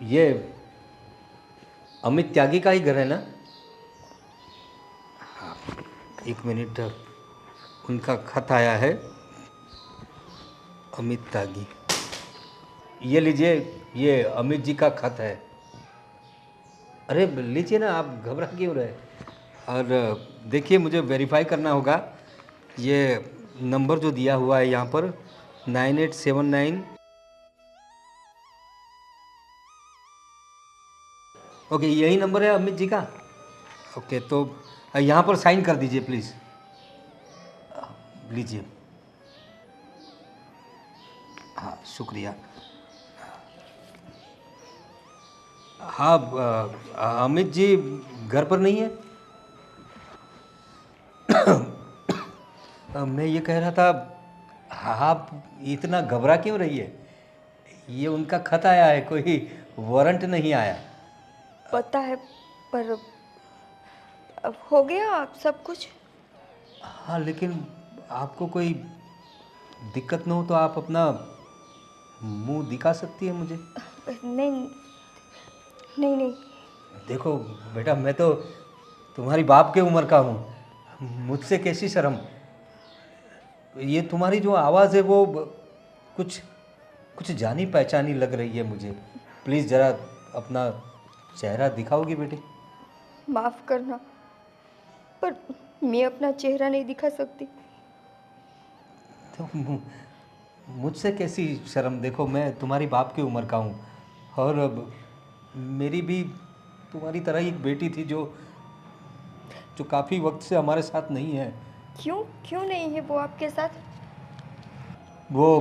ये अमित त्यागी का ही घर है ना? हाँ, 1 मिनट, उनका खत आया है। अमित त्यागी, ये लीजिए, ये अमित जी का खत है। अरे लीजिए ना, आप घबरा क्यों रहे? और देखिए, मुझे वेरीफाई करना होगा। ये नंबर जो दिया हुआ है यहाँ पर 9879। ओके, यही नंबर है अमित जी का? ओके, तो यहाँ पर साइन कर दीजिए प्लीज़। लीजिए। हाँ, शुक्रिया। हाँ, अमित जी घर पर नहीं है? मैं ये कह रहा था, आप इतना घबरा क्यों रही है? ये उनका खत आया है, कोई वारंट नहीं आया। पता है, पर अब हो गया आप सब कुछ। हाँ, लेकिन आपको कोई दिक्कत न हो तो आप अपना मुंह दिखा सकती है मुझे। नहीं नहीं नहीं। देखो बेटा, मैं तो तुम्हारी बाप के उम्र का हूँ, मुझसे कैसी शर्म। ये तुम्हारी जो आवाज़ है वो कुछ कुछ जानी पहचानी लग रही है मुझे। प्लीज़ ज़रा अपना चेहरा दिखाओगी बेटी? माफ़ करना, पर मैं अपना चेहरा नहीं दिखा सकती। तो मुझसे कैसी शर्म? देखो, मैं तुम्हारी बाप की उम्र का हूँ, और मेरी भी तुम्हारी तरह ही एक बेटी थी जो जो काफ़ी वक्त से हमारे साथ नहीं है। क्यों क्यों नहीं है वो आपके साथ? वो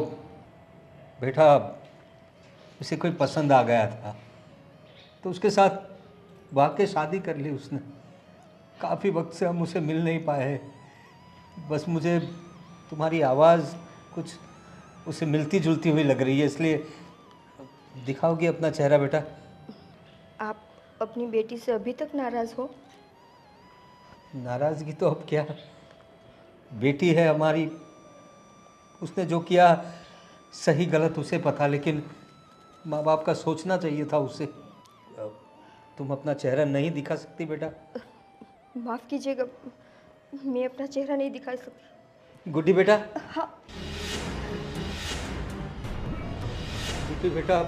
बेटा, उसे कोई पसंद आ गया था, तो उसके साथ वाकई शादी कर ली उसने। काफ़ी वक्त से हम उसे मिल नहीं पाए। बस मुझे तुम्हारी आवाज़ कुछ उसे मिलती जुलती हुई लग रही है, इसलिए दिखाओगी अपना चेहरा बेटा? आप अपनी बेटी से अभी तक नाराज़ हो? नाराज़गी तो अब क्या, बेटी है हमारी, उसने जो किया सही गलत उसे पता, लेकिन माँ बाप का सोचना चाहिए था उसे। तुम अपना चेहरा नहीं दिखा सकती बेटा? माफ़ कीजिएगा, मैं अपना चेहरा नहीं दिखा सकती। गुड्डी बेटा, हाँ। गुड्डी बेटा,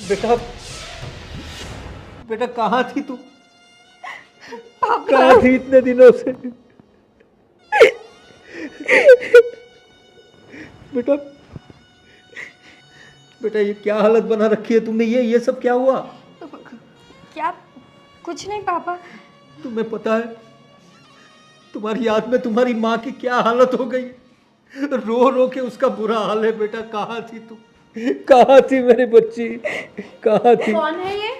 बेटा, बेटा कहाँ थी तू? कहाँ थी इतने दिनों से? बेटा, बेटा ये क्या हालत बना रखी है तुमने? ये सब क्या हुआ? क्या? कुछ नहीं पापा। तुम्हें पता है तुम्हारी याद में तुम्हारी माँ की क्या हालत हो गई? रो रो के उसका बुरा हाल है। बेटा कहाँ थी तू? कहाँ थी मेरी बच्ची? कहाँ थी? कौन है ये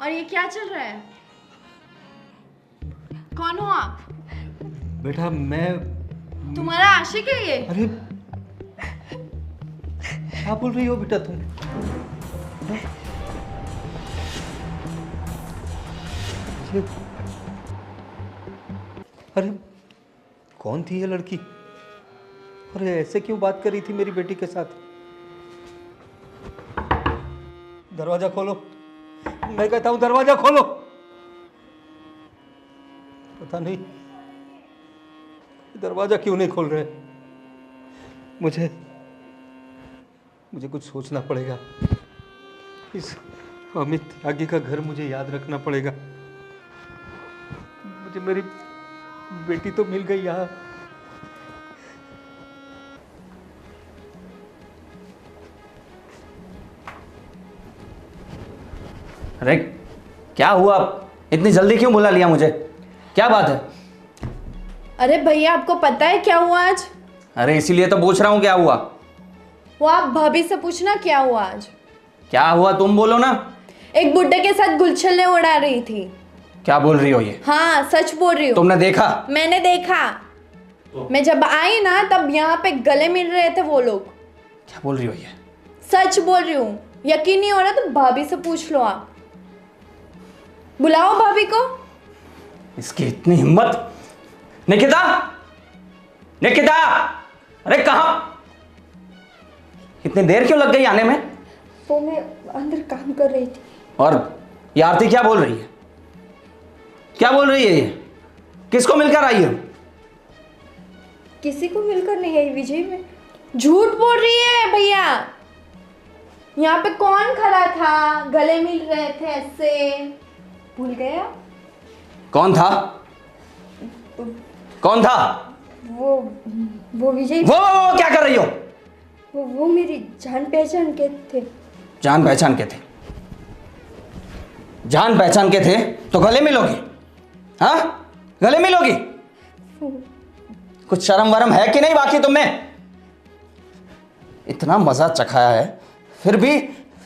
और ये क्या चल रहा है? कौन हो आप? बेटा मैं तुम्हारा आशिक है ये? अरे क्या बोल रही हो बेटा तुम? अरे कौन थी ये लड़की? अरे ऐसे क्यों बात कर रही थी मेरी बेटी के साथ? दरवाजा खोलो, मैं कहता हूं दरवाजा खोलो। पता नहीं दरवाजा क्यों नहीं खोल रहे। मुझे कुछ सोचना पड़ेगा। इस अमित त्यागी का घर मुझे याद रखना पड़ेगा। मुझे मेरी बेटी तो मिल गई यहाँ। अरे क्या हुआ? इतनी जल्दी क्यों बुला लिया मुझे? क्या बात है? अरे भैया, आपको पता है क्या हुआ आज? अरे इसीलिए तो पूछ रहा हूँ, क्या हुआ? वो आप भाभी से पूछना क्या हुआ आज। क्या हुआ तुम बोलो ना। एक बुड्ढे के साथ गुलछले उड़ा रही थी। क्या बोल रही हो ये? हाँ, सच बोल रही हूँ। तुमने देखा? मैंने देखा। मैं जब आई ना तब यहाँ पे गले मिल रहे थे वो लोग। क्या बोल रही हो ये? सच बोल रही हूँ। यकीन नहीं हो रहा तो भाभी से पूछ लो आप। बुलाओ भाभी को। इसकी इतनी हिम्मत! निकिता, निकिता, अरे कहाँ? इतनी देर क्यों लग गई आने में? वो मैं अंदर काम कर रही थी। और ये आरती क्या बोल रही है? क्या बोल रही है ये? किसको मिलकर आई हो? किसी को मिलकर नहीं आई विजय। मैं झूठ बोल रही है भैया। यहाँ पे कौन खड़ा था, गले मिल रहे थे ऐसे, भूल गया? कौन था? कौन था? वो विजय। वो क्या कर रही हो? वो मेरी जान पहचान के थे। जान पहचान के थे? जान पहचान के थे तो गले मिलोगी? हाँ, गले मिलोगी? कुछ शर्म वरम है कि नहीं बाकी तुम्हें? इतना मजा चखाया है, फिर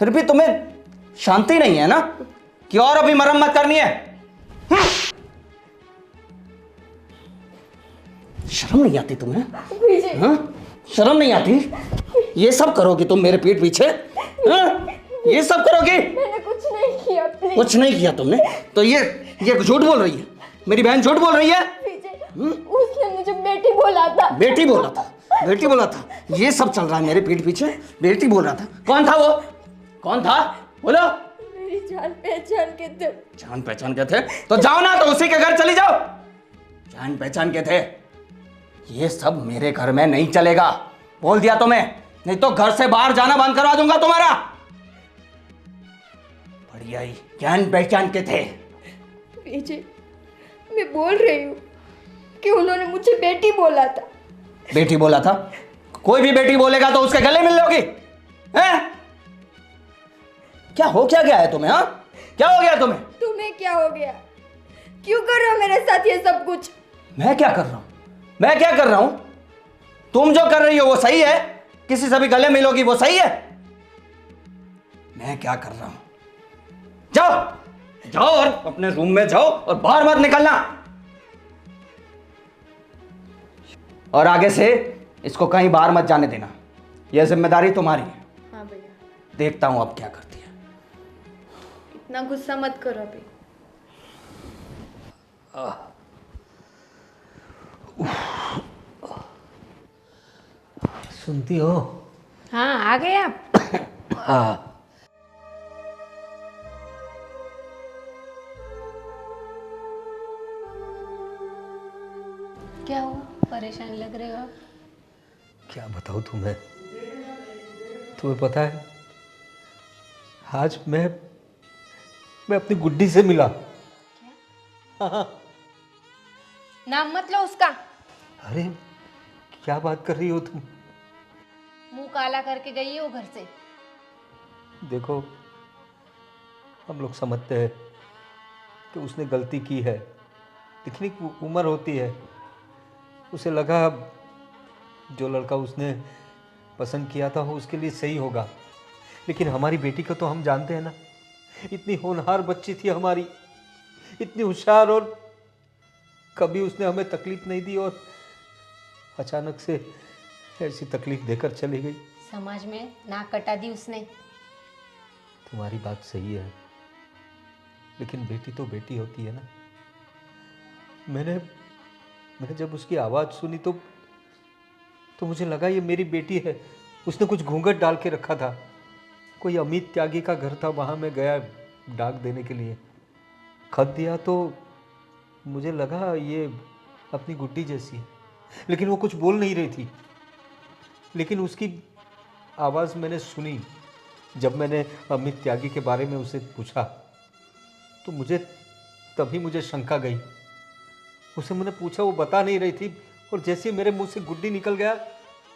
भी तुम्हें शांति नहीं है ना कि और अभी मरम्मत करनी है? शर्म नहीं आती तुम्हें? विजय। हाँ? शर्म नहीं आती? ये सब करोगी तुम मेरे पीठ पीछे? हाँ? ये सब करोगी? मैंने कुछ नहीं किया। प्लीज। कुछ नहीं किया तुमने तो ये झूठ बोल रही है। मेरी बहन झूठ बोल रही है। विजय, उसने मुझे बेटी बोला था। बेटी बोला था? बेटी बोला था? ये सब चल रहा है मेरे पीठ पीछे? बेटी बोल रहा था? कौन था वो? कौन था? बोलो। मेरी जान पहचान के थे। जान पहचान के थे तो जाओ ना, तो उसी के घर चली जाओ। जान पहचान के थे? ये सब मेरे घर में नहीं चलेगा, बोल दिया तुम्हें, नहीं तो घर से बाहर जाना बंद करवा दूंगा तुम्हारा। बढ़िया ही जान पहचान के थे। विजय, मैं बोल रही हूँ कि उन्होंने मुझे बेटी बोला था। बेटी बोला था? कोई भी बेटी बोलेगा तो उसके गले मिल लोगी? हैं? क्या हो क्या गया है तुम्हें? हाँ, क्या हो गया तुम्हें? तुम्हें क्या हो गया? क्यों कर रहे हो मेरे साथ ये सब कुछ? मैं क्या कर रहा हूं? मैं क्या कर रहा हूं? तुम जो कर रही हो वो सही है? किसी से भी गले मिलोगी वो सही है? मैं क्या कर रहा हूं? जाओ जाओ और अपने रूम में जाओ और बाहर मत निकलना। और आगे से इसको कहीं बाहर मत जाने देना, यह जिम्मेदारी तुम्हारी है। हाँ भैया। देखता हूं अब क्या करती है। इतना गुस्सा मत करो अभी। सुनती हो? हाँ, आ गए आप? हाँ। क्या हुआ, परेशान लग रहे हो आप? क्या बताऊँ तुम्हें पता है, आज मैं अपनी गुड्डी से मिला। हाँ। नाम मत लो उसका। अरे क्या बात कर रही हो तुम? मुंह काला करके गई है वो घर से। देखो, हम लोग समझते हैं कि उसने गलती की है, लेकिन एक उम्र होती है, उसे लगा जो लड़का उसने पसंद किया था वो उसके लिए सही होगा। लेकिन हमारी बेटी को तो हम जानते हैं ना, इतनी होनहार बच्ची थी हमारी, इतनी होशियार, और कभी उसने हमें तकलीफ नहीं दी, और अचानक से ऐसी तकलीफ देकर चली गई। समाज में नाक कटा दी उसने। तुम्हारी बात सही है, लेकिन बेटी तो बेटी होती है ना। मैंने जब उसकी आवाज़ सुनी तो मुझे लगा ये मेरी बेटी है। उसने कुछ घूंघट डाल के रखा था, कोई अमित त्यागी का घर था, वहाँ मैं गया डाक देने के लिए, खत दिया तो मुझे लगा ये अपनी गुड्डी जैसी है, लेकिन वो कुछ बोल नहीं रही थी। लेकिन उसकी आवाज़ मैंने सुनी जब मैंने अमित त्यागी के बारे में उसे पूछा, तो तभी मुझे शंका गई। उसे मैंने पूछा, वो बता नहीं रही थी, और जैसे मेरे मुंह से गुड्डी निकल गया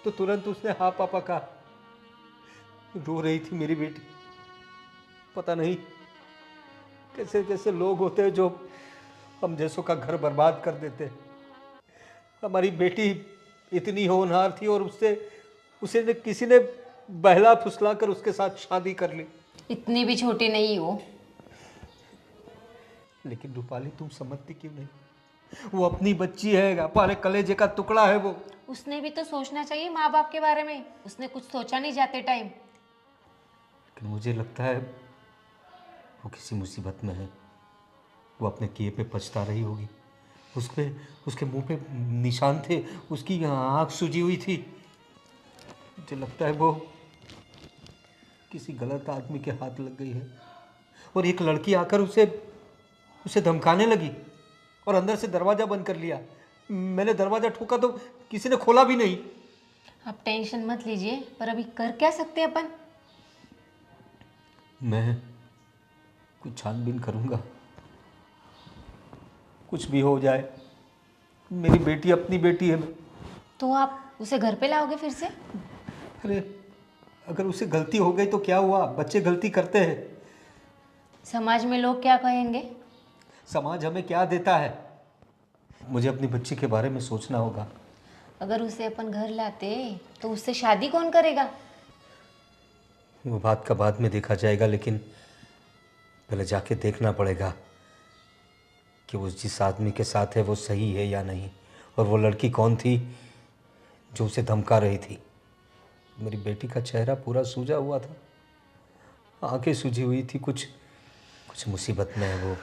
तो तुरंत उसने हाँ पापा कहा। रो रही थी मेरी बेटी। पता नहीं कैसे कैसे लोग होते हैं जो हम जैसों का घर बर्बाद कर देते हैं। हमारी बेटी इतनी होनहार थी और उसे किसी ने बहला फुसला कर उसके साथ शादी कर ली। इतनी भी छोटी नहीं हो। लेकिन रूपाली, तुम समझती क्यों नहीं? वो अपनी बच्ची है, हमारे कलेजे का टुकड़ा है वो। उसने भी तो सोचना चाहिए माँ बाप के बारे में। उसने कुछ सोचा नहीं जाते टाइम। लेकिन मुझे लगता है वो किसी मुसीबत में है। वो अपने किए पे पछता रही होगी। उसके मुंह पे निशान थे, उसकी आँख सूजी हुई थी। मुझे लगता है वो किसी गलत आदमी के हाथ लग गई है और एक लड़की आकर उसे धमकाने लगी और अंदर से दरवाज़ा बंद कर लिया। मैंने दरवाज़ा ठोका तो किसी ने खोला भी नहीं। आप टेंशन मत लीजिए, पर अभी कर क्या सकते हैं अपन? मैं कुछ छानबीन करूँगा, कुछ भी हो जाए। मेरी बेटी अपनी बेटी है। तो आप उसे घर पे लाओगे फिर से? अरे अगर उसे गलती हो गई तो क्या हुआ, बच्चे गलती करते हैं। समाज में लोग क्या कहेंगे? समाज हमें क्या देता है? मुझे अपनी बच्ची के बारे में सोचना होगा। अगर उसे अपन घर लाते तो उससे शादी कौन करेगा? वो बात का बाद में देखा जाएगा, लेकिन पहले जाके देखना पड़ेगा कि वो जिस आदमी के साथ है वो सही है या नहीं, और वो लड़की कौन थी जो उसे धमका रही थी। मेरी बेटी का चेहरा पूरा सूजा हुआ था, आंखें सूजी हुई थी। कुछ मुसीबत में है वो।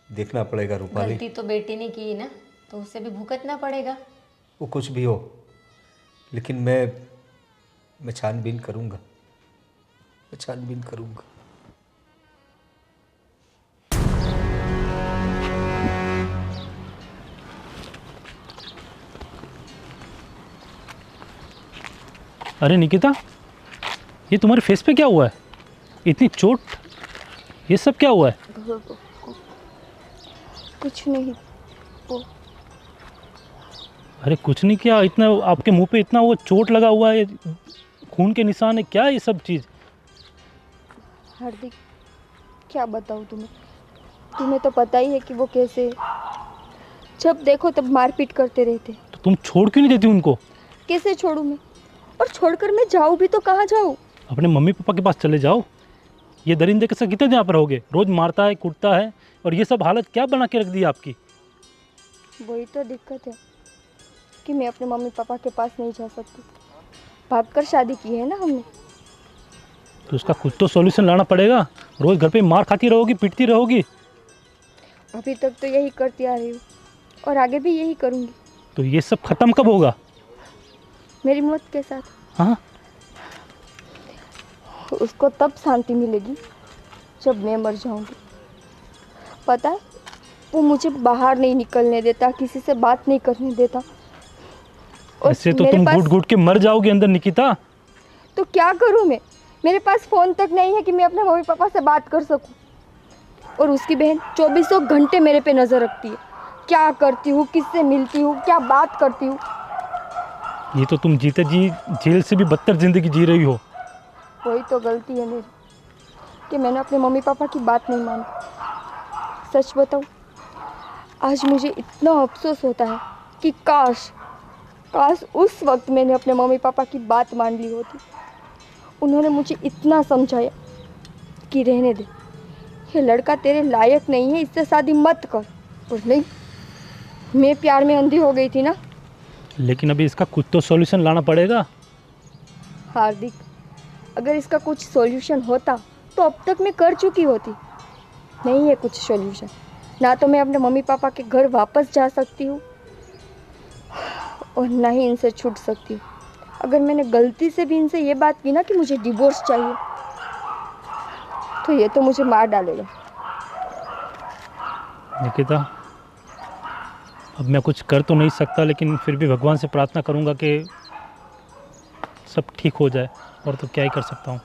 देखना पड़ेगा रूपाली। गलती तो बेटी ने की ना, तो उसे भी भुगतना पड़ेगा। वो कुछ भी हो, लेकिन मैं छानबीन करूँगा, मैं छानबीन करूँगा। अरे निकिता, ये तुम्हारे फेस पे क्या हुआ है? इतनी चोट, ये सब क्या हुआ है? कुछ नहीं। वो अरे कुछ नहीं किया, इतना आपके मुंह पे इतना वो चोट लगा हुआ है, खून के निशान है, क्या ये सब चीज़? हार्दिक, क्या बताऊँ तुम्हें तो पता ही है कि वो कैसे, जब देखो तब मारपीट करते रहते। तो तुम छोड़ क्यों नहीं देती उनको? कैसे छोड़ूं मैं? और छोड़कर मैं जाऊँ भी तो कहाँ जाऊँ? अपने मम्मी पापा के पास चले जाओ। ये दरिंदे के साथ कितने दिन यहाँ पर रहोगे? रोज़ मारता है, कूटता है, और ये सब हालत क्या बना के रख दी आपकी? वही तो दिक्कत है कि मैं अपने मम्मी पापा के पास नहीं जा सकती। भागकर शादी की है ना हमने। तो उसका कुछ तो सॉल्यूशन लाना पड़ेगा। रोज़ घर पे मार खाती रहोगी, पीटती रहोगी। अभी तक तो यही करती आ रही हूँ और आगे भी यही करूँगी। तो ये सब ख़त्म कब होगा? मेरी मौत के साथ। हाँ, उसको तब शांति मिलेगी जब मैं मर जाऊंगी। पता है, वो मुझे बाहर नहीं निकलने देता, किसी से बात नहीं करने देता। और ऐसे तो तुम घुट घुट के मर जाओगे अंदर निकिता। तो क्या करूं मैं? मेरे पास फ़ोन तक नहीं है कि मैं अपने मम्मी पापा से बात कर सकूं। और उसकी बहन 24 घंटे मेरे पे नज़र रखती है। क्या करती हूँ, किससे मिलती हूँ, क्या बात करती हूँ। ये तो तुम जीते जी जेल से भी बदतर ज़िंदगी जी रही हो। वही तो गलती है मेरी कि मैंने अपने मम्मी पापा की बात नहीं मानी। सच बताऊं, आज मुझे इतना अफसोस होता है कि काश उस वक्त मैंने अपने मम्मी पापा की बात मान ली होती। उन्होंने मुझे इतना समझाया कि रहने दे, ये लड़का तेरे लायक नहीं है, इससे शादी मत कर। और नहीं, मैं प्यार में अंधी हो गई थी ना। लेकिन अभी इसका कुछ तो सॉल्यूशन लाना पड़ेगा। हार्दिक, अगर इसका कुछ सॉल्यूशन होता तो अब तक मैं कर चुकी होती। नहीं है कुछ सॉल्यूशन। ना तो मैं अपने मम्मी पापा के घर वापस जा सकती हूँ और ना ही इनसे छूट सकती हूँ। अगर मैंने गलती से भी इनसे ये बात की ना कि मुझे डिवोर्स चाहिए, तो ये तो मुझे मार डालेगा। निकिता, अब मैं कुछ कर तो नहीं सकता, लेकिन फिर भी भगवान से प्रार्थना करूंगा कि सब ठीक हो जाए, और तो क्या ही कर सकता हूँ।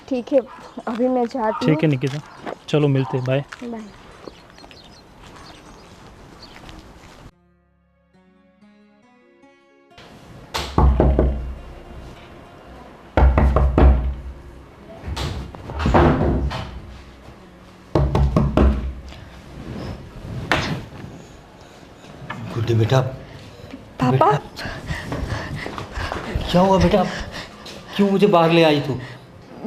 ठीक है, अभी मैं जाती हूँ। ठीक है निकिता, चलो मिलते हैं, बाय। बाय। गुड्डी बेटा। पापा, क्या हुआ बेटा? क्यों मुझे बाहर ले आई तू?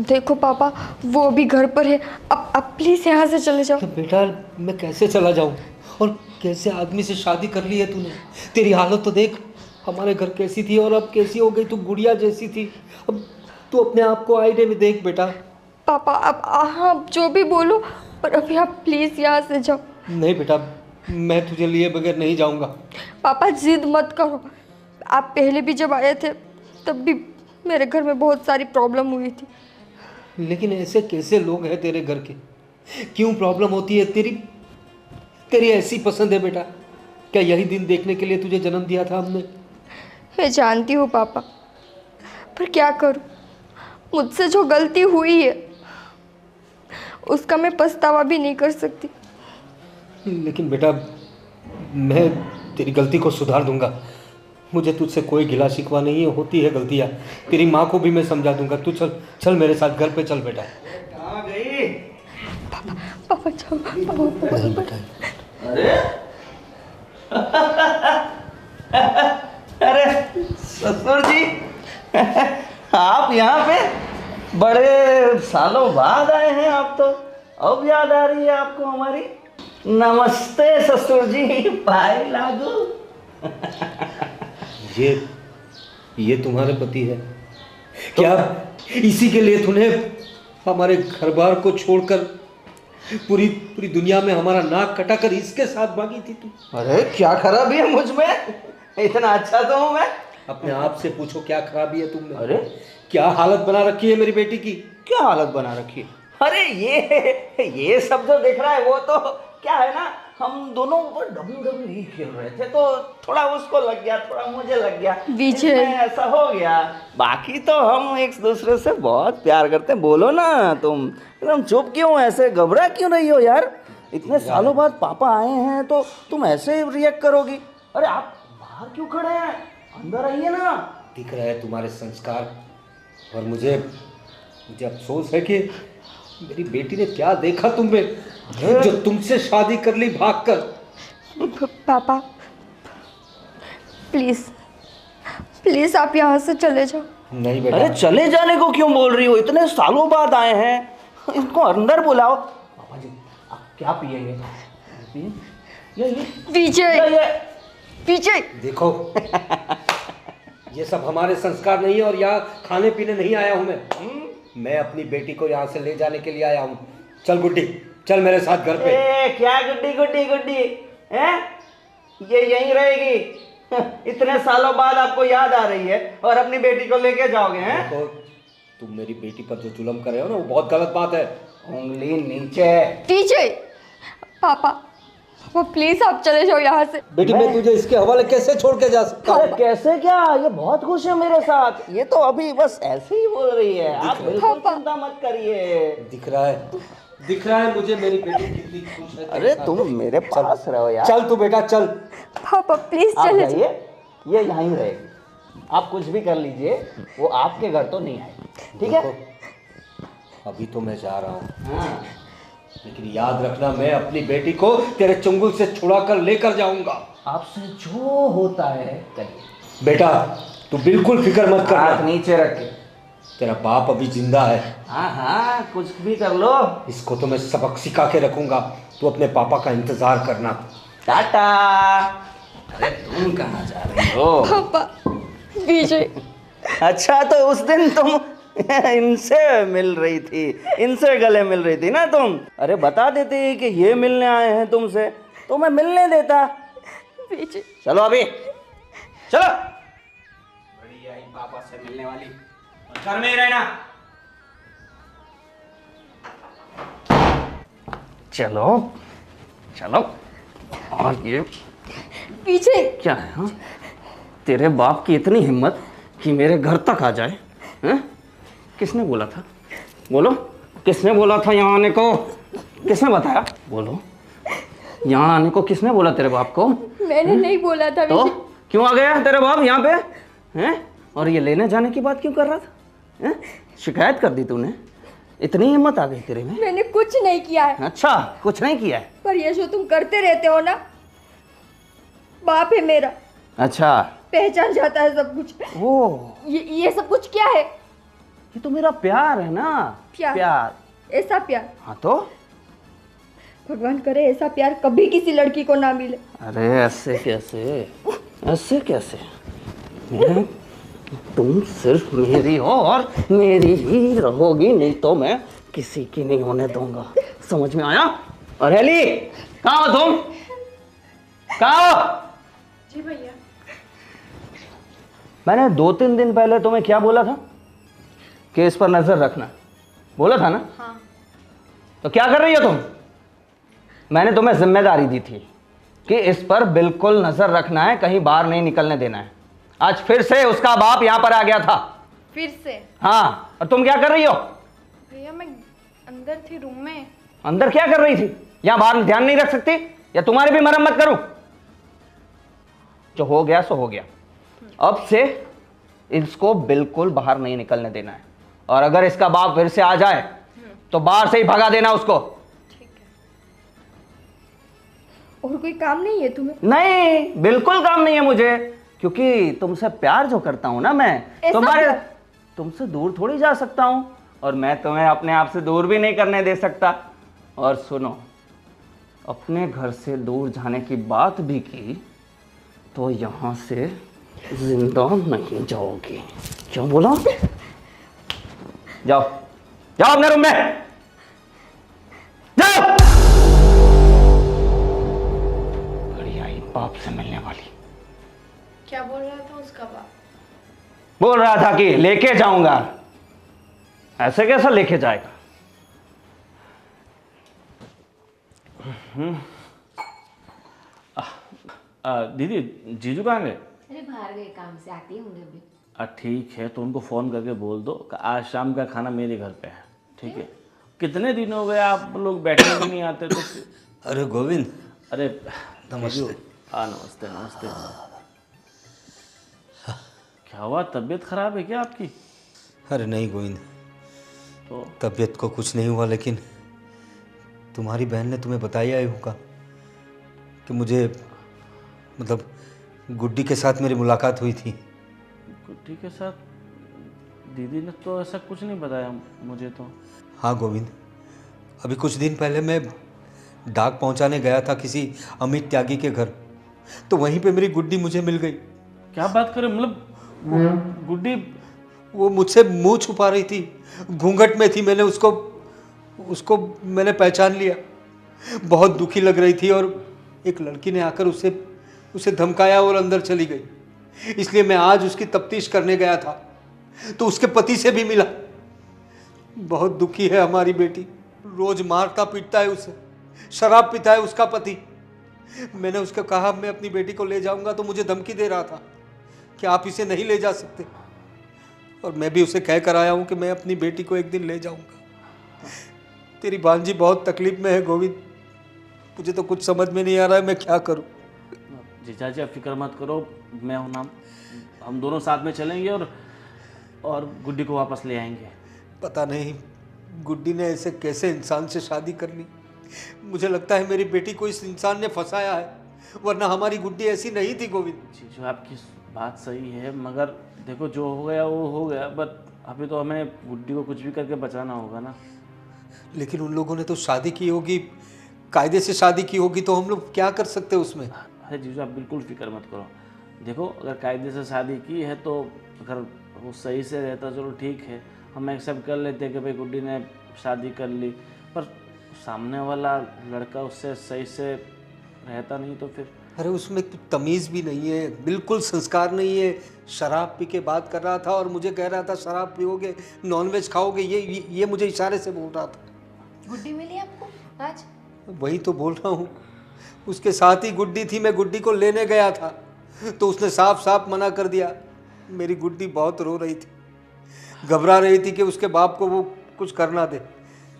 देखो पापा, वो अभी घर पर है। अब प्लीज़ यहाँ से चले जाओ। तो बेटा मैं कैसे चला जाऊँ? और कैसे आदमी से शादी कर ली है तूने? तेरी हालत तो देख, हमारे घर कैसी थी और अब कैसी हो गई। तू गुड़िया जैसी थी, अब तू अपने आप को आईने में देख बेटा। पापा, अब आप जो भी बोलो, पर अभी आप प्लीज़ यहाँ से जाओ। नहीं बेटा, मैं तुझे लिए बगैर नहीं जाऊँगा। पापा जिद मत करो। आप पहले भी जब आए थे तब भी मेरे घर में बहुत सारी प्रॉब्लम हुई थी। लेकिन ऐसे कैसे लोग हैं तेरे घर के? क्यों प्रॉब्लम होती है? तेरी तेरी ऐसी पसंद है बेटा? क्या यही दिन देखने के लिए तुझे जन्म दिया था हमने? मैं जानती हूँ पापा, पर क्या करूँ, मुझसे जो गलती हुई है उसका मैं पछतावा भी नहीं कर सकती। लेकिन बेटा, मैं तेरी गलती को सुधार दूंगा। मुझे तुझसे कोई गिला शिकवा नहीं है, होती है गलतियाँ। तेरी माँ को भी मैं समझा दूंगा। तू चल चल मेरे साथ घर पे चल बेटा। कहाँ गई? पापा जाओ, पापा नहीं बेटा। अरे ससुर जी, आप यहाँ पे? बड़े सालों बाद आए हैं आप तो। अब याद आ रही है आपको हमारी? नमस्ते ससुर जी, पाए लागू। ये तुम्हारे पति है क्या? इसी के लिए तूने हमारे घर बार को छोड़कर पूरी पूरी दुनिया में हमारा नाक कटाकर इसके साथ भागी थी तू? अरे क्या खराबी है मुझ में? इतना अच्छा तो हूँ मैं। अपने आप से पूछो, क्या खराबी है तुमने? अरे क्या हालत बना रखी है मेरी बेटी की? क्या हालत बना रखी है? अरे ये सब जो दिख रहा है वो तो क्या है ना, हम दोनों WWE खेल रहे थे तो थोड़ा उसको लग गया, थोड़ा मुझे लग गया, विजय। इसमें ऐसा हो गया। बाकी तो हम एक दूसरे से बहुत प्यार करते हैं। बोलो ना, तुम एकदम चुप क्यों, ऐसे घबरा क्यों रही हो यार? इतने सालों बाद पापा आए हैं तो तुम ऐसे रिएक्ट करोगी? अरे आप बाहर क्यों खड़े हैं, अंदर आइए ना। दिख रहा है तुम्हारे संस्कार, और मुझे अफसोस है कि मेरी बेटी ने क्या देखा तुम में जो तुमसे शादी कर ली भागकर। पापा प्लीज़ प्लीज़ आप यहाँ से चले जाओ। नहीं बेटा। अरे चले जाने को क्यों बोल रही हो? इतने सालों बाद आए हैं, इनको अंदर बुलाओ। पापा जी आप क्या पिएंगे? ये विजय, विजय देखो, ये सब हमारे संस्कार नहीं है, और यहाँ खाने पीने नहीं आया हूँ मैं अपनी बेटी को यहाँ से ले जाने के लिए आया हूँ। चल गुड्डी, चल मेरे साथ घर पे। क्या गुड्डी गुड्डी गुड्डी है? ये यहीं रहेगी? इतने सालों बाद आपको याद आ रही है और अपनी बेटी को लेके जाओगे? हैं? देखो, तुम मेरी बेटी पर जो जुल्म कर रहे हो ना, वो बहुत गलत बात है। उंगली नीचे। विजय, पापा प्लीज आप चले जाओ यहाँ से। बेटी मैं तुझे इसके हवाले कैसे छोड़ के जा सकता अरे हूँ? कैसे क्या, ये बहुत खुश है मेरे साथ। ये तो अभी बस ऐसे ही बोल रही है, आप बिल्कुल चिंता मत करिए। दिख रहा है मुझे मेरी बेटी कितनी खुश है। अरे तुम मेरे पास रहो यार। चल तू बेटा चल। पापा प्लीज आप चले जाइए, ये यहीं रहेगी। आप कुछ भी कर लीजिए, वो आपके घर तो नहीं आएगी, ठीक है? अभी तो मैं जा रहा हूँ, लेकिन याद रखना, मैं अपनी बेटी को तेरे चंगुल से छुड़ा कर लेकर जाऊंगा। आपसे जो होता है करिए। बेटा तू बिल्कुल फिक्र मत कर। हाथ नीचे रख के। तेरा बाप अभी जिंदा है। हाँ कुछ भी कर लो। इसको तो मैं सबक सिखा के रखूंगा। तू अपने पापा का इंतजार करना। टाटा। अरे तुम कहाँ जा रही हो? पापा विजय। अच्छा तो उस दिन तुम इनसे मिल रही थी, इनसे गले मिल रही थी ना तुम? अरे बता देती कि ये मिलने आए हैं तुमसे तो मैं मिलने देता। विजय चलो अभी चलो। बड़ी आई पापा से मिलने वाली, घर में ही रहना। चलो चलो। और ये विजय क्या है? हाँ? तेरे बाप की इतनी हिम्मत कि मेरे घर तक आ जाए? हैं? किसने बोला था? बोलो, किसने बोला था यहाँ आने को? किसने बताया? बोलो, यहाँ आने को किसने बोला तेरे बाप को? मैंने नहीं बोला था तो विजय। क्यों आ गया तेरे बाप यहाँ पे? हैं? और ये लेने जाने की बात क्यों कर रहा था? हैं? शिकायत कर दी तूने? इतनी हिम्मत आ गई तेरे में? मैंने कुछ नहीं किया है। अच्छा कुछ नहीं किया है? पर ये जो तुम करते रहते हो ना, बाप है मेरा, अच्छा पहचान जाता है सब कुछ। ओ ये सब कुछ क्या है? ये तो मेरा प्यार है ना। प्यार। ऐसा प्यार? हाँ तो भगवान करे ऐसा प्यार कभी किसी लड़की को ना मिले। अरे ऐसे कैसे, ऐसे कैसे? मैं तुम सिर्फ मेरी हो और मेरी ही रहोगी, नहीं तो मैं किसी की नहीं होने दूंगा। समझ में आया? और हेली कहाँ हो तुम? कहाँ हो? जी भैया। मैंने 2-3 दिन पहले तुम्हें क्या बोला था? कि इस पर नजर रखना, बोला था ना? हाँ। तो क्या कर रही हो तुम? मैंने तुम्हें जिम्मेदारी दी थी कि इस पर बिल्कुल नजर रखना है, कहीं बाहर नहीं निकलने देना है। आज फिर से उसका बाप यहां पर आ गया था। फिर से? हाँ, और तुम क्या कर रही हो? भैया मैं अंदर थी रूम में। अंदर क्या कर रही थी? यहां बाहर ध्यान नहीं रख सकती? या तुम्हारी भी मरम्मत करूं? जो हो गया सो हो गया। अब से इसको बिल्कुल बाहर नहीं निकलने देना है, और अगर इसका बाप फिर से आ जाए तो बाहर से ही भगा देना उसको। ठीक है। और कोई काम नहीं है तुम्हें? नहीं, बिल्कुल काम नहीं है मुझे, क्योंकि तुमसे प्यार जो करता हूं ना मैं, ऐसा तुम्हारे क्या? तुमसे दूर थोड़ी जा सकता हूं, और मैं तुम्हें अपने आप से दूर भी नहीं करने दे सकता। और सुनो, अपने घर से दूर जाने की बात भी की तो यहां से जिंदा नहीं जाओगी। क्या बोला? जाओ जाओ अपने रूम में जाओ। बड़ी आई बाप से मिलने वाली। क्या बोल रहा था उसका बाप? बोल रहा था कि लेके जाऊंगा। ऐसे कैसा लेके जाएगा? दीदी, जीजू कहाँ गए? अरे बाहर गए काम से, आते ही होंगे अभी। ठीक है, तो उनको फ़ोन करके बोल दो कि आज शाम का खाना मेरे घर पे है, ठीक है? कितने दिन हो गए आप लोग बैठने भी नहीं आते तो अरे गोविंद, अरे नमस्ते। जीजू, हाँ नमस्ते नमस्ते। क्या हुआ, तबीयत खराब है क्या आपकी? अरे नहीं गोविंद, तो तबीयत को कुछ नहीं हुआ, लेकिन तुम्हारी बहन ने तुम्हें बताया ही होगा कि मुझे मतलब गुड्डी के साथ मेरी मुलाकात हुई थी। गुड्डी के साथ? दीदी ने तो ऐसा कुछ नहीं बताया मुझे तो। हाँ गोविंद, अभी कुछ दिन पहले मैं डाक पहुंचाने गया था किसी अमित त्यागी के घर, तो वहीं पे मेरी गुड्डी मुझे मिल गई। क्या बात करें, मतलब गुड्डी? वो मुझसे मुंह छुपा रही थी, घूंघट में थी। मैंने उसको मैंने पहचान लिया। बहुत दुखी लग रही थी, और एक लड़की ने आकर उसे धमकाया और अंदर चली गई। इसलिए मैं आज उसकी तफ्तीश करने गया था, तो उसके पति से भी मिला। बहुत दुखी है हमारी बेटी, रोज मारता पीटता है उसे, शराब पीता है उसका पति। मैंने उसको कहा मैं अपनी बेटी को ले जाऊंगा, तो मुझे धमकी दे रहा था कि आप इसे नहीं ले जा सकते। और मैं भी उसे कह कर आया हूं कि मैं अपनी बेटी को एक दिन ले जाऊंगा। तेरी भांजी बहुत तकलीफ में है गोविंद, मुझे तो कुछ समझ में नहीं आ रहा है मैं क्या करूं। जीजा जी आप फिक्र मत करो, मैं हूं ना, हम दोनों साथ में चलेंगे और गुड्डी को वापस ले आएंगे। पता नहीं गुड्डी ने ऐसे कैसे इंसान से शादी कर ली। मुझे लगता है मेरी बेटी को इस इंसान ने फंसाया है, वरना हमारी गुड्डी ऐसी नहीं थी गोविंद। जीजू आपकी बात सही है, मगर देखो जो हो गया वो हो गया, बट अभी तो हमें गुड्डी को कुछ भी करके बचाना होगा ना। लेकिन उन लोगों ने तो शादी की होगी, कायदे से शादी की होगी, तो हम लोग क्या कर सकते हैं उसमें। अरे जीजू आप बिल्कुल फिक्र मत करो। देखो अगर कायदे से शादी की है तो अगर वो सही से रहता चलो ठीक है, हम एक्सेप्ट कर लेते हैं कि भाई गुड्डी ने शादी कर ली, पर सामने वाला लड़का उससे सही से रहता नहीं तो फिर। अरे उसमें कुछ तमीज़ भी नहीं है, बिल्कुल संस्कार नहीं है। शराब पी के बात कर रहा था और मुझे कह रहा था शराब पियोगे, नॉनवेज खाओगे, ये मुझे इशारे से बोल रहा था। गुड्डी मिली आपको आज? वही तो बोल रहा हूँ, उसके साथ ही गुड्डी थी। मैं गुड्डी को लेने गया था तो उसने साफ साफ मना कर दिया। मेरी गुड्डी बहुत रो रही थी, घबरा रही थी कि उसके बाप को वो कुछ करना दे।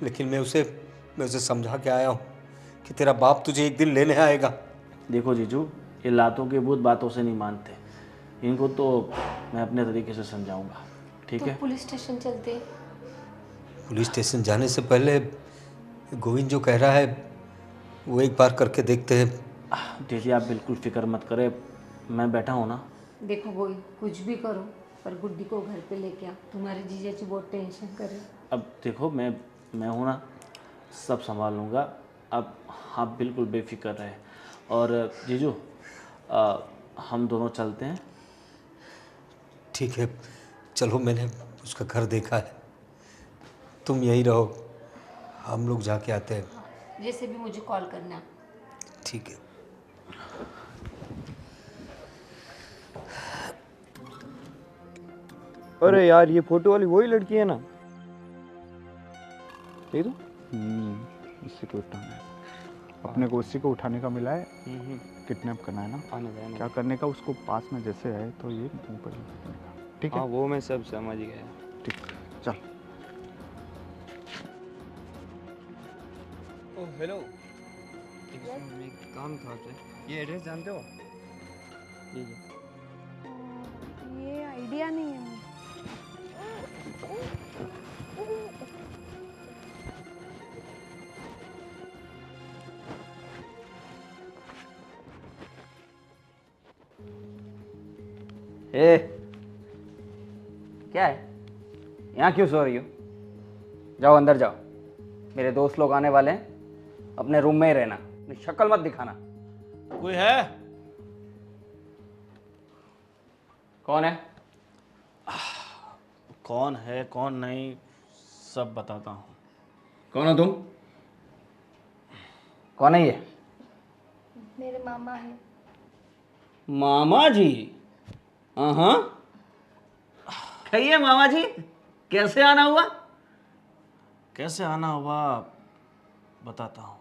लेकिन मैं उसे समझा के आया हूँ कि तेरा बाप तुझे एक दिन लेने आएगा। देखो जीजू, ये लातों के भूत बातों से नहीं मानते, इनको तो मैं अपने तरीके से समझाऊंगा, ठीक तो है? पुलिस स्टेशन चलते। पुलिस स्टेशन जाने से पहले गोविंद जो कह रहा है वो एक बार करके देखते हैं। दीदी आप बिल्कुल फिक्र मत करें, मैं बैठा हूँ ना। देखो वो कुछ भी करो पर गुड्डी को घर पे लेके आओ, तुम्हारे जीजा जी बहुत टेंशन कर रहे हैं। अब देखो मैं हूँ ना, सब संभाल लूँगा। अब आप बिल्कुल बेफिक्र रहे। और जीजू हम दोनों चलते हैं। ठीक है चलो, मैंने उसका घर देखा है, तुम यहीं रहो, हम लोग जाके आते हैं। जैसे भी मुझे कॉल करना। ठीक है। अरे यार ये फोटो वाली वही लड़की है ना? यही तो। इसी को उठाना है अपने को, उसी को उठाने का मिला है। किडनैप करना है ना? क्या करने का, उसको पास में जैसे है तो ये ऊपर फेंकने का। ठीक है? हाँ वो मैं सब समझ गया। ठीक, चल। ओह हेलो, एक काम था आपसे। ये एड्रेस जानते हो? ये आइडिया नहीं है मुझे। ए, क्या है? यहाँ क्यों सो रही हो? जाओ अंदर जाओ, मेरे दोस्त लोग आने वाले हैं, अपने रूम में ही रहना, अपनी शक्ल मत दिखाना। कोई है? कौन है? कौन है कौन नहीं सब बताता हूँ। कौन हो तुम? कौन है ये? मेरे मामा हैं। मामा जी? हाँ, कहिए मामा जी, कैसे आना हुआ? कैसे आना हुआ बताता हूँ।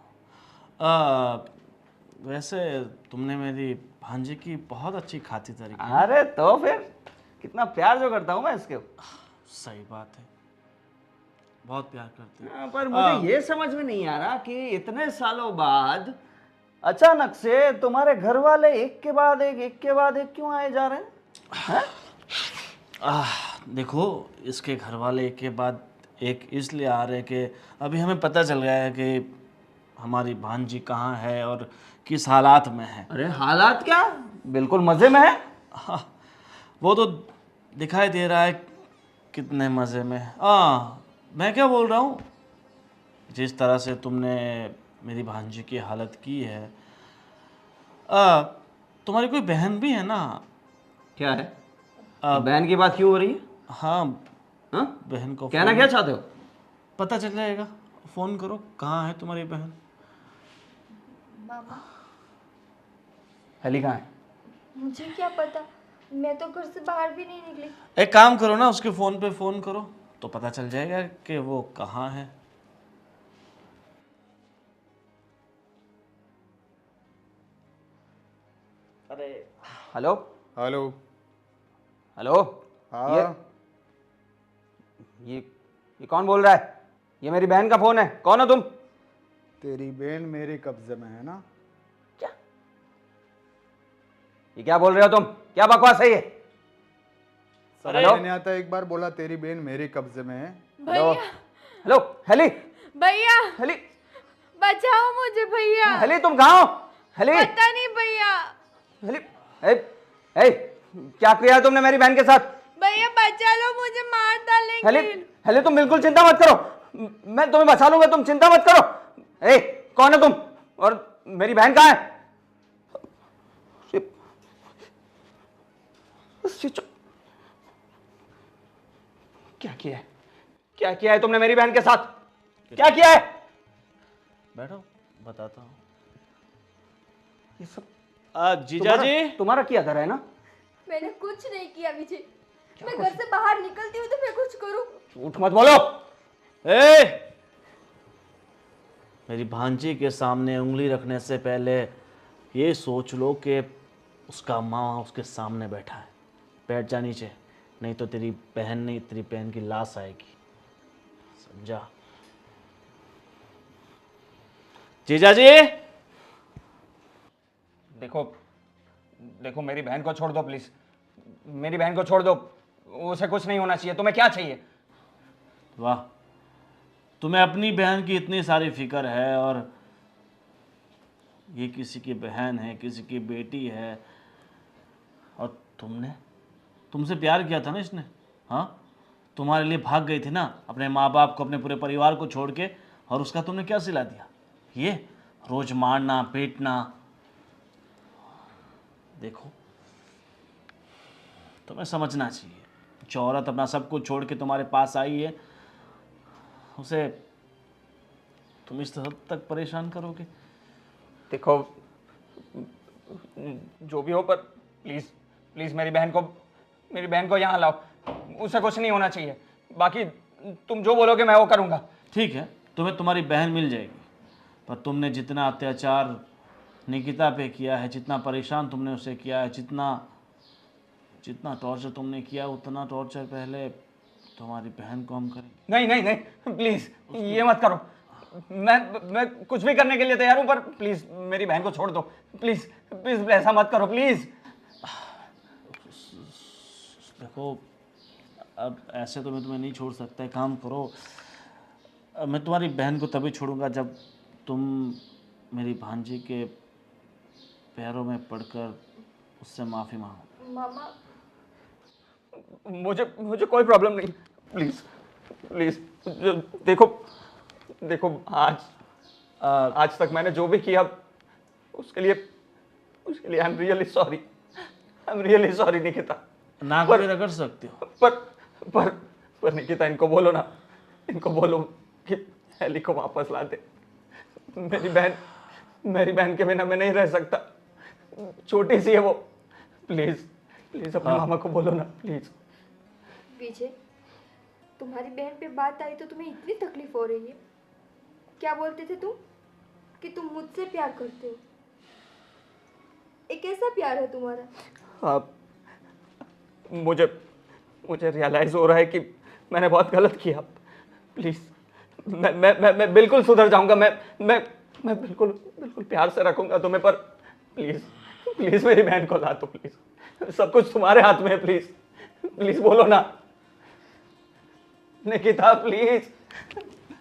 वैसे तुमने मेरी भांजी की बहुत अच्छी खातिरदारी की। अरे तो फिर कितना प्यार जो करता हूँ मैं इसके। सही बात है, बहुत प्यार करते हैं। पर मुझे ये समझ में नहीं आ रहा कि इतने सालों बाद अचानक से तुम्हारे घर वाले एक के बाद एक क्यों आए जा रहे हैं? देखो, इसके घर वाले एक के बाद एक इसलिए आ रहे कि अभी हमें पता चल गया है कि हमारी भांजी कहाँ है और किस हालात में है। अरे हालात क्या, बिल्कुल मजे में है। हाँ, वो तो दिखाई दे रहा है कितने मज़े में। मैं क्या बोल रहा हूँ, जिस तरह से तुमने मेरी भांजी की हालत की है, तुम्हारी कोई बहन भी है ना? क्या है? बहन की बात क्यों हो रही है? हाँ, बहन को कहना क्या चाहते हो? पता चल जाएगा, फ़ोन करो, कहाँ है तुम्हारी बहन? मामा, हेली कहाँ है? मुझे क्या पता, मैं तो घर से बाहर भी नहीं निकली। एक काम करो ना, उसके फ़ोन पे फ़ोन करो तो पता चल जाएगा कि वो कहाँ है। अरे हेलो हेलो। हेलो। हाँ। ये कौन बोल रहा है? ये मेरी बहन का फोन है, कौन हो तुम? तेरी बहन मेरे कब्जे में है ना? क्या? ये क्या बोल रहे हो तुम? क्या बकवास है ये? समझ में नहीं आता, एक बार बोला तेरी बहन मेरे कब्जे में है। हेलो हेलो, हेली भैया हेली बचाओ मुझे भैया। हेली, तुम कहाँ हो? हेली पता नहीं भैया। हेली, ए, क्या किया तुमने मेरी बहन के साथ? भैया बचा लो मुझे, मार डालेंगे। हेली हेली, तुम बिल्कुल चिंता मत करो, मैं तुम्हें बचा लूंगा, तुम चिंता मत करो। ए, कौन है तुम और मेरी बहन कहाँ है? क्या किया है तुमने मेरी बहन के साथ? क्या किया है? बैठो, बताता हूँ। ये सब जीजा जी, तुम्हारा किया था है ना? मैंने कुछ नहीं किया विजय, मैं घर से बाहर निकलती हूँ तो मैं कुछ करूँ। झूठ मत बोलो। मेरी भांजी के सामने उंगली रखने से पहले ये सोच लो कि उसका माँ उसके सामने बैठा है। बैठ जा नीचे, नहीं तो तेरी बहन नहीं, तेरी बहन की लाश आएगी, समझा? जीजा जी, देखो मेरी बहन को छोड़ दो प्लीज, मेरी बहन को छोड़ दो, उसे कुछ नहीं होना चाहिए। तुम्हें क्या चाहिए? वाह, तुम्हें अपनी बहन की इतनी सारी फिक्र है और ये किसी की बहन है, किसी की बेटी है, और तुमसे प्यार किया था ना इसने। हाँ, तुम्हारे लिए भाग गई थी ना अपने माँ बाप को, अपने पूरे परिवार को छोड़ के, और उसका तुमने क्या सिला दिया? ये रोज मारना पीटना। देखो, तुम्हें समझना चाहिए, जो औरत अपना सब कुछ छोड़ के तुम्हारे पास आई है, उसे तुम इस हद तक परेशान करोगे? देखो, जो भी हो, पर प्लीज प्लीज मेरी बहन को यहाँ लाओ। उसे कुछ नहीं होना चाहिए। बाकी तुम जो बोलोगे मैं वो करूँगा। ठीक है, तुम्हें तुम्हारी बहन मिल जाएगी, पर तुमने जितना अत्याचार निकिता पे किया है, जितना परेशान तुमने उसे किया है, जितना टॉर्चर तुमने किया, उतना टॉर्चर पहले तुम्हारी बहन को हम करेंगे। नहीं नहीं नहीं, प्लीज़ ये मत करो। मैं कुछ भी करने के लिए तैयार हूँ, पर प्लीज़ मेरी बहन को छोड़ दो। प्लीज़ प्लीज़ ऐसा मत करो प्लीज़। देखो, अब ऐसे तो मैं तुम्हें नहीं छोड़ सकता। एक काम करो, मैं तुम्हारी बहन को तभी छोड़ूंगा जब तुम मेरी भांजी के पैरों में पड़कर उससे माफ़ी मांगो। मामा मुझे कोई प्रॉब्लम नहीं। प्लीज़ प्लीज़ देखो आज तक मैंने जो भी किया उसके लिए I am really sorry Nikita. ना भी रगड़ सकते हो। पर निकिता, इनको बोलो ना, इनको बोलो कि हेली को वापस ला दे। मेरी बहन के बिना मैं नहीं रह सकता। छोटी सी है वो। प्लीज अपने मामा को बोलो ना प्लीज। विजय, तुम्हारी बहन पे बात आई तो तुम्हें इतनी तकलीफ हो रही है। क्या बोलते थे तुम कि तुम मुझसे प्यार करते हो? एक कैसा प्यार है तुम्हारा? आप मुझे रियलाइज हो रहा है कि मैंने बहुत गलत किया। प्लीज मैं बिल्कुल सुधर जाऊंगा। मैं बिल्कुल प्यार से रखूंगा तुम्हें, पर प्लीज मेरी बहन को ला दो। प्लीज, सब कुछ तुम्हारे हाथ में है। प्लीज बोलो ना निकिता, प्लीज।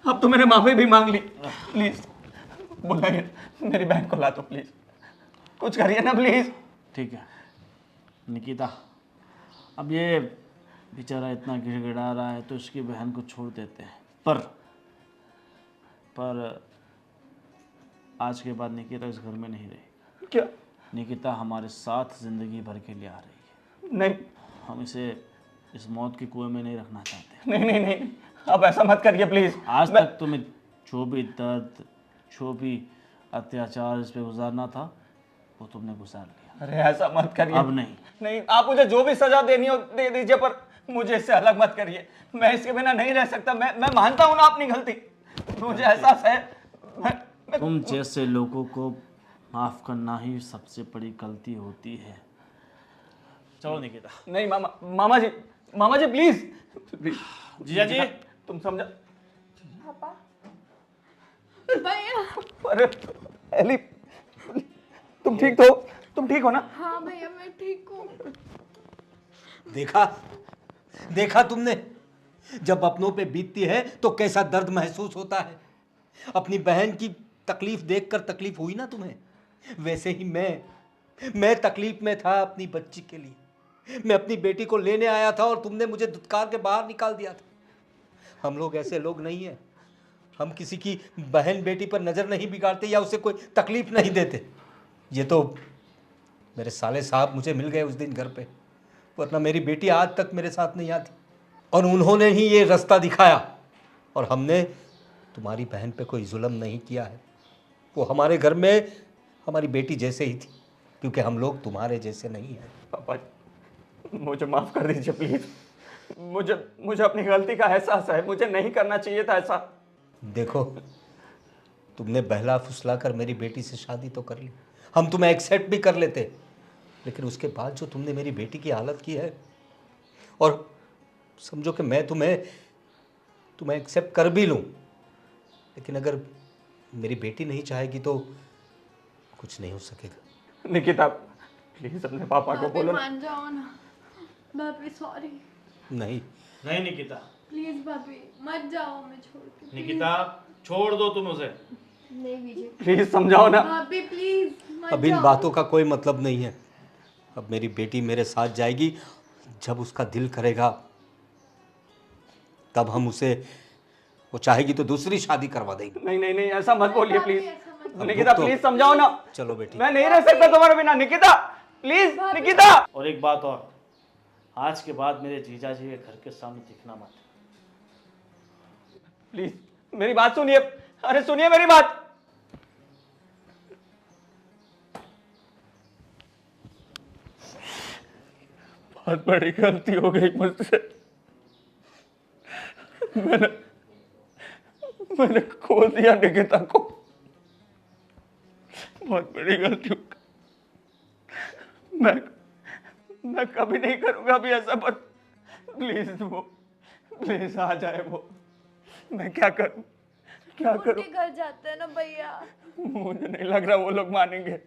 अब तो मैंने माफी भी मांग ली। प्लीज बुलाइए, मेरी बहन को ला दो प्लीज। कुछ करिए ना प्लीज। ठीक है निकिता, अब ये बेचारा इतना गिड़गिड़ा रहा है तो इसकी बहन को छोड़ देते हैं। पर आज के बाद निकिता इस घर में नहीं रहेगी। क्या? निकिता हमारे साथ जिंदगी भर के लिए आ रही है। नहीं, हम इसे इस मौत के कुएं में नहीं रखना चाहते। नहीं, अब ऐसा मत करिए प्लीज। आज तक तुम्हें जो भी दर्द, जो भी अत्याचार इस पे गुजारना था वो तुमने गुजार लिया। अरे ऐसा मत करिए। अब नहीं, आप मुझे जो भी सजा देनी हो दे दीजिए, पर मुझे इससे अलग मत करिए। मैं इसके बिना नहीं रह सकता। मैं मानता हूँ ना अपनी गलती, मुझे एहसास है। तुम जैसे लोगों को माफ करना ही सबसे बड़ी गलती होती है। चलो निकिता। नहीं मामा जी प्लीज। जीजा जी, तुम समझा। पापा, भैया। अरे एली, तुम ठीक हो ना? हाँ भैया, मैं ठीक हूँ। देखा तुमने, जब अपनों पे बीतती है तो कैसा दर्द महसूस होता है। अपनी बहन की तकलीफ देखकर तकलीफ हुई ना तुम्हें, वैसे ही मैं तकलीफ में था अपनी बच्ची के लिए। मैं अपनी बेटी को लेने आया था और तुमने मुझे धुतकार के बाहर निकाल दिया था। हम लोग ऐसे लोग नहीं हैं। हम किसी की बहन बेटी पर नज़र नहीं बिगाड़ते या उसे कोई तकलीफ नहीं देते। ये तो मेरे साले साहब मुझे मिल गए उस दिन घर पे, वरना मेरी बेटी आज तक मेरे साथ नहीं आती। और उन्होंने ही ये रास्ता दिखाया। और हमने तुम्हारी बहन पे कोई जुल्म नहीं किया है। वो हमारे घर में हमारी बेटी जैसे ही थी, क्योंकि हम लोग तुम्हारे जैसे नहीं हैं। पापा मुझे माफ कर दीजिए प्लीज। मुझे अपनी गलती का एहसास है। मुझे नहीं करना चाहिए था ऐसा। देखो, तुमने बहला फुसला कर मेरी बेटी से शादी तो कर ली, हम तुम्हें एक्सेप्ट भी कर लेते, लेकिन उसके बाद जो तुमने मेरी बेटी की हालत की है, और समझो कि मैं तुम्हें एक्सेप्ट कर भी लूँ, लेकिन अगर मेरी बेटी नहीं चाहेगी तो कुछ नहीं हो सकेगा। निकिता प्लीज अपने पापा को बोलो ना। मान जाओ ना भाभी, सॉरी। नहीं निकिता, प्लीज भाभी मत जाओ, मैं छोड़ के। निकिता छोड़ दो तुम उसे। नहीं विजय, प्लीज समझाओ ना। भाभी प्लीज मत अब इन जाओ। बातों का कोई मतलब नहीं है। अब मेरी बेटी मेरे साथ जाएगी, जब उसका दिल करेगा तब हम उसे, वो चाहेगी तो दूसरी शादी करवा देंगे। नहीं ऐसा मत बोलिए भाभी, प्लीज। ऐसा मत निकिता तो- प्लीज समझाओ ना। चलो बेटी। मैं नहीं रह सकता तुम्हारे बिना। निकिता प्लीज, निकिता। और एक बात और, आज के बाद मेरे जीजा जी के घर के सामने दिखना मत। प्लीज मेरी बात सुनिए। अरे सुनिए मेरी बात। बहुत बड़ी गलती हो गई मुझसे। मैंने खो दिया निकिता को। बहुत बड़ी गलती हो गई। मैं कभी नहीं करूंगा अभी ऐसा, पर प्लीज आ जाए वो। मैं क्या करूं? उनके घर जाते हैं ना भैया। मुझे नहीं लग रहा वो लोग मानेंगे।